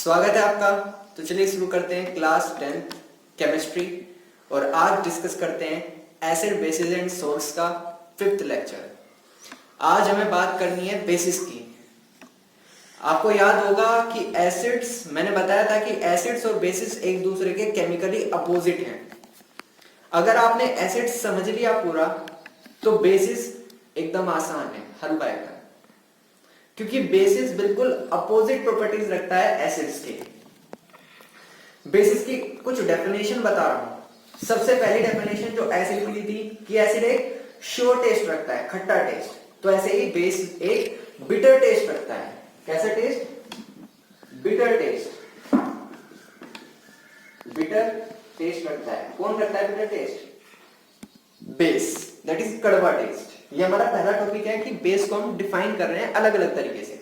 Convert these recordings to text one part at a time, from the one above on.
स्वागत है आपका। तो चलिए शुरू करते हैं क्लास 10 केमिस्ट्री और आज डिस्कस करते हैं एसिड बेसिस एंड सॉल्ट्स का 5th लेक्चर। आज हमें बात करनी है बेसिस की। आपको याद होगा कि एसिड्स, मैंने बताया था कि एसिड्स और बेसिस एक दूसरे के केमिकली अपोजिट हैं। अगर आपने एसिड्स समझ लिया पूरा तो बेसिस एकदम आसान है, हल पाएगा, क्योंकि बेसिस बिल्कुल अपोजिट प्रॉपर्टीज रखता है एसिड्स के। बेसिस की कुछ डेफिनेशन बता रहा हूं। सबसे पहली डेफिनेशन जो एसिड की ली थी कि एसिड एक श्योर टेस्ट रखता है, खट्टा टेस्ट। तो ऐसे ही बेस एक बिटर टेस्ट रखता है। कैसा taste? Bitter taste. Bitter taste रखता है। कौन रखता है bitter taste? Base, that is कड़वा टेस्ट। ये हमारा पहला टॉपिक है कि बेस को हम डिफाइन कर रहे हैं अलग अलग तरीके से।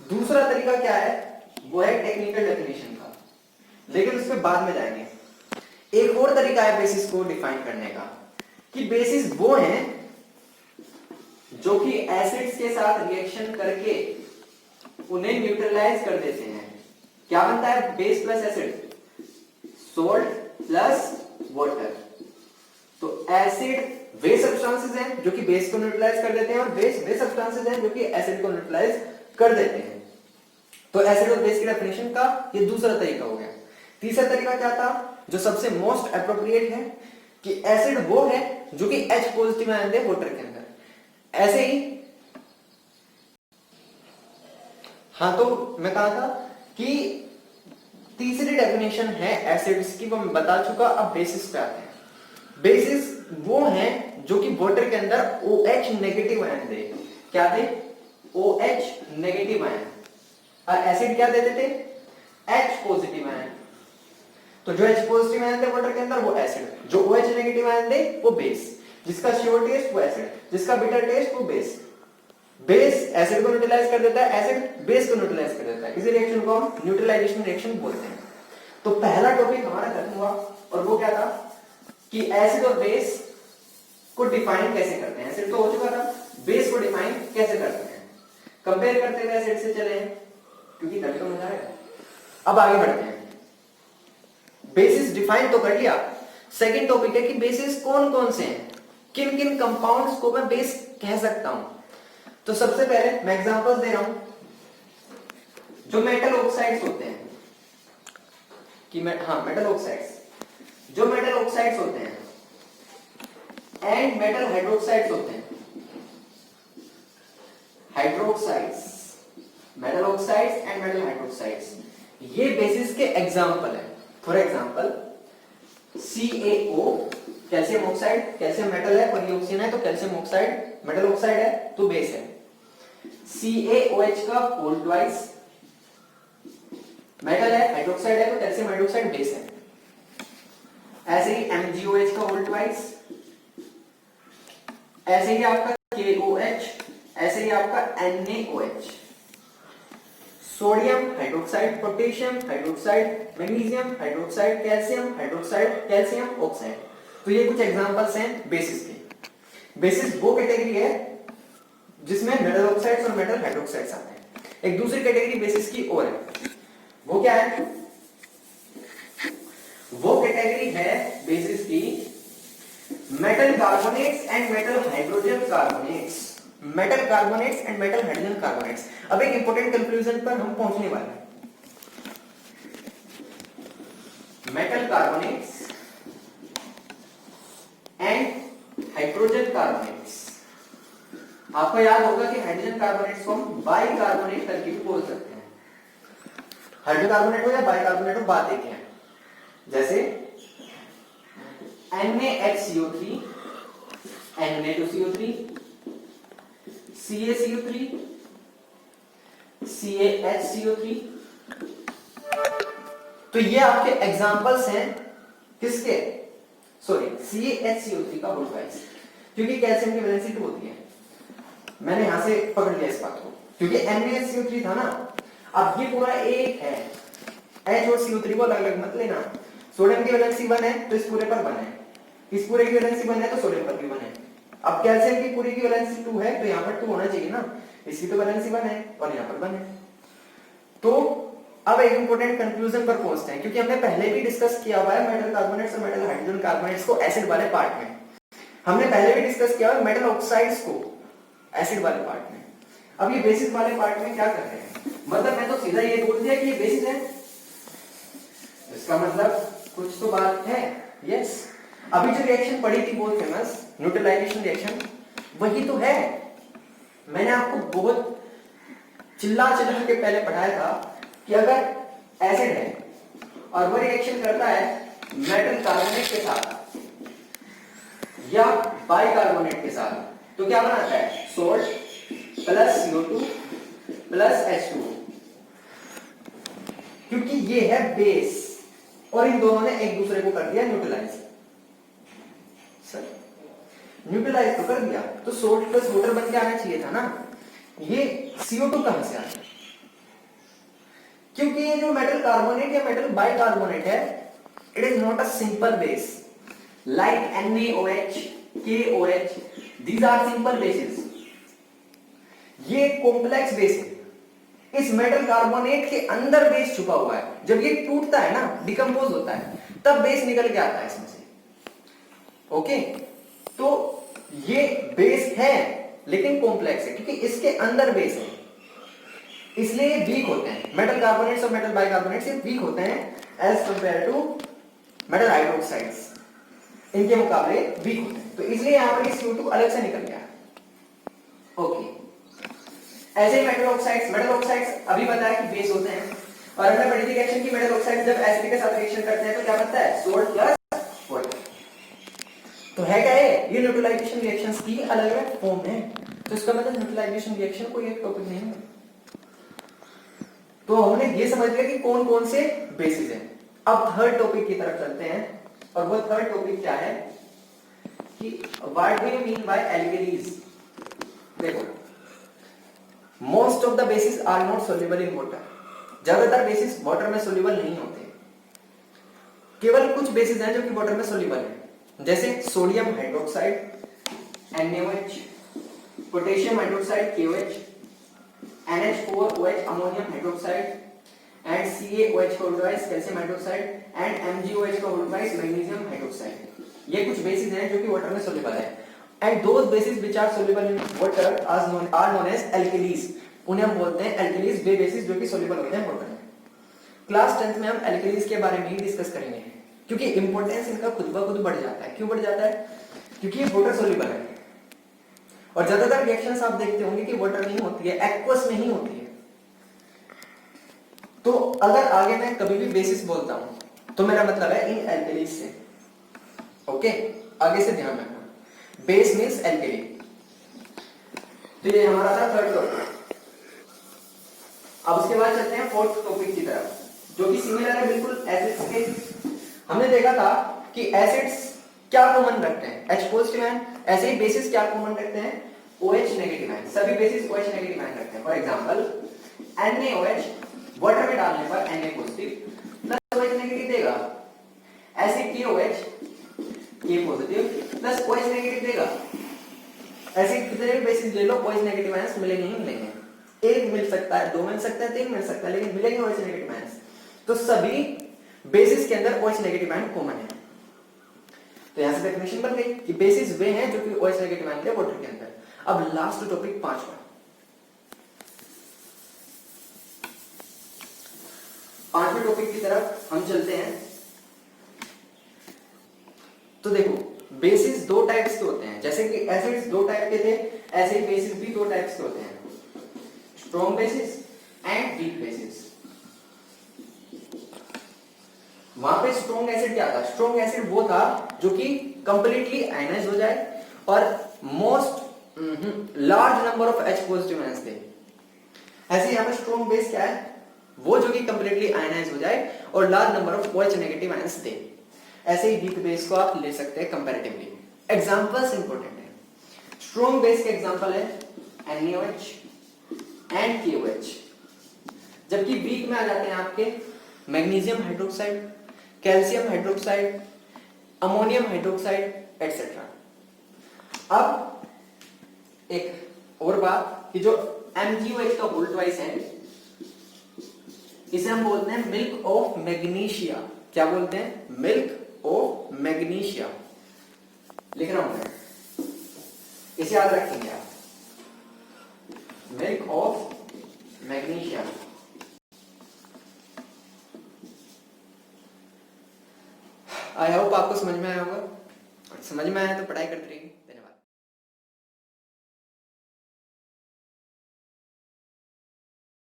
दूसरा तरीका क्या है? वो है टेक्निकल डेफिनेशन का, लेकिन उस पर बाद में जाएंगे। एक और तरीका है बेसिस को डिफाइन करने का कि बेसिस वो हैं जो कि एसिड्स के साथ रिएक्शन करके उन्हें न्यूट्रलाइज कर देते हैं। क्या बनता है base plus acid? Salt plus water. तो एसिड वे सब्सटेंसेस हैं जो कि बेस को न्यूट्रलाइज कर देते हैं और बेस वे सब्सटेंसेस हैं जो कि एसिड को न्यूट्रलाइज कर देते हैं। तो एसिड और बेस की डेफिनेशन का ये दूसरा तरीका हो गया। तीसरा तरीका क्या था जो सबसे मोस्ट एप्रोप्रिएट है कि एसिड वो है जो कि H पॉजिटिव आयन दे वाटर के अंदर। ऐसे ही हाँ, तो मैं कहा था कि तीसरी डेफिनेशन है एसिड्स की, वो मैं बता चुका। अब बेसिस पे आते हैं। बेसिस वो हैं जो कि वाटर के अंदर OH नेगेटिव आयन दे। क्या दे? OH negative ion. और एसिड क्या दे देते? H positive ion. तो जो H पॉजिटिव आयन दे वाटर के अंदर वो एसिड, जो OH नेगेटिव आयन दे वो बेस, जिसका श्योर टेस्ट वो एसिड, जिसका बिटर टेस्ट वो बेस। बेस एसिड को न्यूट्रलाइज कर देता है, एसिड बेस को न्यूट्रलाइज कर देता है। इस रिएक्शन को हम न्यूट्रलाइजेशन रिएक्शन बोलते हैं। तो पहला टॉपिक हमारा खत्म हुआ और वो क्या था कि एसिड और बेस को डिफाइन कैसे करते हैं। एसिड तो हो चुका था, बेस को डिफाइन कैसे करते हैं। कंपेयर करते हुए एसिड से चले, क्योंकि तभी तो मजा आएगा। अब आगे बढ़ते हैं। बेसिस डिफाइन तो कर लिया। सेकंड टॉपिक है कि बेसिस कौन कौन से हैं, किन किन कंपाउंड्स को मैं बेस कह सकता हूं। तो सबसे पहले मैं एग्जांपल्स दे रहा हूं। जो मेटल ऑक्साइड्स होते हैं कि मेटल ऑक्साइड्स, जो मेटल ऑक्साइड्स होते हैं एंड मेटल हाइड्रोक्साइड्स होते हैं। Hydroxides, metal oxides and metal hydroxides, ये बेसिस के एग्जांपल है। For example CaO, calcium oxide, calcium metal है और ये ऑक्सीजन है, तो कैल्शियम ऑक्साइड मेटल ऑक्साइड है तो बेस है। CaOH का होल ट्वाइस मेटल है, हाइड्रोक्साइड है, तो कैल्शियम हाइड्रोक्साइड बेस है। ऐसे ही MgOH का होल ट्वाइस, ऐसे ही आपका KOH, ऐसे ही आपका NaOH। Sodium hydroxide, potassium hydroxide, magnesium hydroxide, calcium hydroxide, calcium oxide. तो ये कुछ एग्जांपल्स हैं बेसिस के। बेसिस वो कैटेगरी है जिसमें मेटल ऑक्साइड्स और मेटल हाइड्रोक्साइड्स आते हैं। एक दूसरी कैटेगरी बेसिस की और है, वो क्या है? वो कैटेगरी है बेसिस की metal carbonates and metal hydrogen carbonates. Metal carbonates and metal hydrogen carbonates. अब एक इंपॉर्टेंट कंक्लूजन पर हम पहुंचने वाले हैं। Metal carbonates and hydrogen carbonates. आपको याद होगा कि हाइड्रोजन कार्बोनेट्स को हम बाइकार्बोनेट करके भी बोल सकते हैं। हाइड्रोजन कार्बोनेट हो या बाइकार्बोनेट हो, बात एक है। जैसे NaHCO3, Na2CO3, CaCO3, CaHCO3। तो ये आपके एग्जांपल्स हैं किसके? सॉरी, CaHCO3 का होल ट्वाइस, क्योंकि कैल्शियम की वैलेंसी 2 होती है। मैंने यहां से पकड़ लिया इस बात को, क्योंकि NaHCO3 था ना। अब ये पूरा एक है, H और CO3 को अलग अलग मत लेना। सोडियम की वैलेंसी 1 है तो इस पूरे पर 1 है, इस पूरे की वैलेंसी 1 है तो सोडियम पर भी 1 है। अब कैल्शियम की पूरी की वैलेंसी 2 है तो यहां पर 2 होना चाहिए ना। इसकी तो वैलेंसी 1 है और यहां पर 1 है। तो अब एक इंपॉर्टेंट कंक्लूजन पर पहुंचते हैं, क्योंकि हमने पहले भी डिस्कस किया हुआ है मेटल कार्बोनेट्स और मेटल हाइड्रोजन कार्बोनेट्स को एसिड वाले पार्ट में। हमने पहले भी डिस्कस किया हुआ है मेटल ऑक्साइड्स को एसिड वाले पार्ट में। अब ये बेसिस वाले पार्ट में क्या कर रहे हैं, मतलब मैं तो सीधा ये बोल दिया कि ये बेसिस है, इसका मतलब कुछ तो बात है। यस, अभी जो रिएक्शन पढ़ी थी बहुत फेमस न्यूट्रलाइजेशन रिएक्शन, वही तो है। मैंने आपको बहुत चिल्ला के पहले पढ़ाया था कि अगर एसिड है और वो रिएक्शन करता है मेटल कार्बोनेट के साथ या बाइकार्बोनेट के साथ, तो क्या बनाता है, salt plus CO2 plus H2O, क्योंकि ये है बेस और इन दोनों ने एक दूसरे को कर दिया न्यूट्रलाइज। सर न्यूट्रलाइज तो कर दिया, तो सोल्ट प्लस वाटर बन के आना चाहिए था ना। ये CO2 कहां से आ गया, क्योंकि ये जो मेटल कार्बोनेट या मेटल बाइकार्बोनेट है, it is not a simple base like NaOH, KOH, these are simple bases। ये कॉम्प्लेक्स बेस है। इस मेटल कार्बोनेट के अंदर बेस छुपा हुआ है, जब ये टूटता है ना, डिकम्पोज होता है, तब बेस निकल के आता है इसमें से। ओके, तो ये बेस है लेकिन कॉम्प्लेक्स है, क्योंकि इसके अंदर बेस है, इसलिए वीक होते हैं। मेटल कार्बोनेट्स और मेटल बाइकार्बोनेट्स ये वीक होते हैं as compare to metal hydroxides, इनके मुकाबले वीक होते हैं, तो इसलिए यहां पर ये CO2 अलग से निकल गया। ओके, ऐसे ही मेटल ऑक्साइड्स अभी बताया कि बेस होते हैं, और हमने पढ़ी थी रिएक्शन की मेटल ऑक्साइड जब एसिड के साथ रिएक्शन करते हैं तो क्या बनता है, सोल्ट प्लस वाटर। तो है क्या ये न्यूट्रलाइजेशन रिएक्शंस की अलग अलग फॉर्म है, तो इसका मतलब न्यूट्रलाइजेशन रिएक्शन कोई एक टॉपिक नहीं है। तो हमने ये समझ लिया कि कौन कौन से बेसिस हैं। अब थर्ड टॉपिक की तरफ चलते हैं, और वो थर्ड टॉपिक क्या है कि what do you mean by alkalis. देखो, most of the bases are not soluble in water, ज्यादातर बेसिस वाटर में सोल्यूबल नहीं होते, केवल कुछ बेसिस हैं जो कि वाटर में सोल्यूबल हैं, जैसे sodium hydroxide NaOH, potassium hydroxide KOH, NH4OH ammonium hydroxide and CaOH का उल्टा कैल्शियम हाइड्रोक्साइड and MgOH का उल्टा मैग्नीशियम हाइड्रोक्साइड। ये कुछ बेसिस हैं जो कि वाटर में सोल्यूबल है, and those bases which are soluble in water are known as alkalis। उन्हें हम बोलते हैं alkalis, वे बेसिस जो कि सोल्यूबल होते हैं वाटर में। क्लास 10th में हम alkalis के बारे में ही डिस्कस करेंगे, क्योंकि इंपॉर्टेंस इनका खुद ब खुद बढ़ जाता है। क्यों बढ़ जाता है, क्योंकि ये वाटर सोल्यूबल है, और ज्यादातर रिएक्शंस आप देखते होंगे कि वाटर नहीं होती है, एक्वस में ही होती है। तो अगर आगे मैं कभी भी बेसिस बोलता हूं तो मेरा मतलब है इन एल्केलीज से। ओके, आगे से ध्यान रखना, बेस मींस एल्केली। तो ये हमारा था थर्ड टॉपिक। अब उसके बाद चलते हैं फोर्थ टॉपिक की तरफ, जो कि सिमिलर है बिल्कुल एसिड्स के। हमने देखा था कि एसिड्स क्या कॉमन रखते हैं, H पॉजिटिव आयन, ऐसे ही बेसिस क्या कॉमन रखते हैं, OH नेगेटिव आयन। सभी बेसिस OH नेगेटिव आयन रखते हैं। फॉर एग्जांपल NaOH वाटर में डालने पर Na positive plus OH negative देगा, ऐसे KOH K positive plus OH negative देगा। ऐसे कितने भी बेसिस ले लो, OH नेगेटिव आयंस मिलेंगे ही मिलेंगे। एक मिल सकता है, दो मिल सकता है, तीन मिल सकता है, लेकिन मिलेंगे OH नेगेटिव आयंस। तो सभी बेसिस के अंदर OH नेगेटिव आयन कॉमन है। तो यहां से डेफिनेशन बन गई कि बेसिस वे हैं जो कि OH नेगेटिव आयन के वाटर के अंदर। अब लास्ट टॉपिक पांचवा टॉपिक की तरफ हम चलते हैं। तो देखो, बेसिस दो टाइप्स के होते हैं, जैसे कि एसिड्स दो टाइप के थे, ऐसे ही बेसिस भी दो टाइप्स के होते हैं, strong bases and weak bases. वहां पे स्ट्रॉन्ग एसिड क्या था, स्ट्रॉन्ग एसिड वो था जो कि कंप्लीटली आयनाइज हो जाए और most large number of H positive ions थे। ऐसे यहां पे स्ट्रॉन्ग बेस क्या है, वो जो कि कंप्लीटली आयनाइज हो जाए और large number of OH negative ions दे। ऐसे ही वीक बेस को आप ले सकते हैं कंपैरेटिवली। एग्जांपल्स इंपॉर्टेंट है। स्ट्रॉन्ग बेस के एग्जांपल है NaOH एंड KOH, जबकि वीक में आ जाते हैं आपके magnesium hydroxide, calcium hydroxide, ammonium hydroxide etcetera. अब एक और बात कि जो MgOH का वोल्ट वाइज है, इसे हम बोलते हैं मिल्क ऑफ मैग्नीशिया। क्या बोलते हैं? Milk of magnesia. लिख रहा हूं मैं, इसे याद रखेंगे आप, milk of magnesia. I hope आपको समझ में आया होगा। समझ में आया तो पढ़ाई करते रहिए।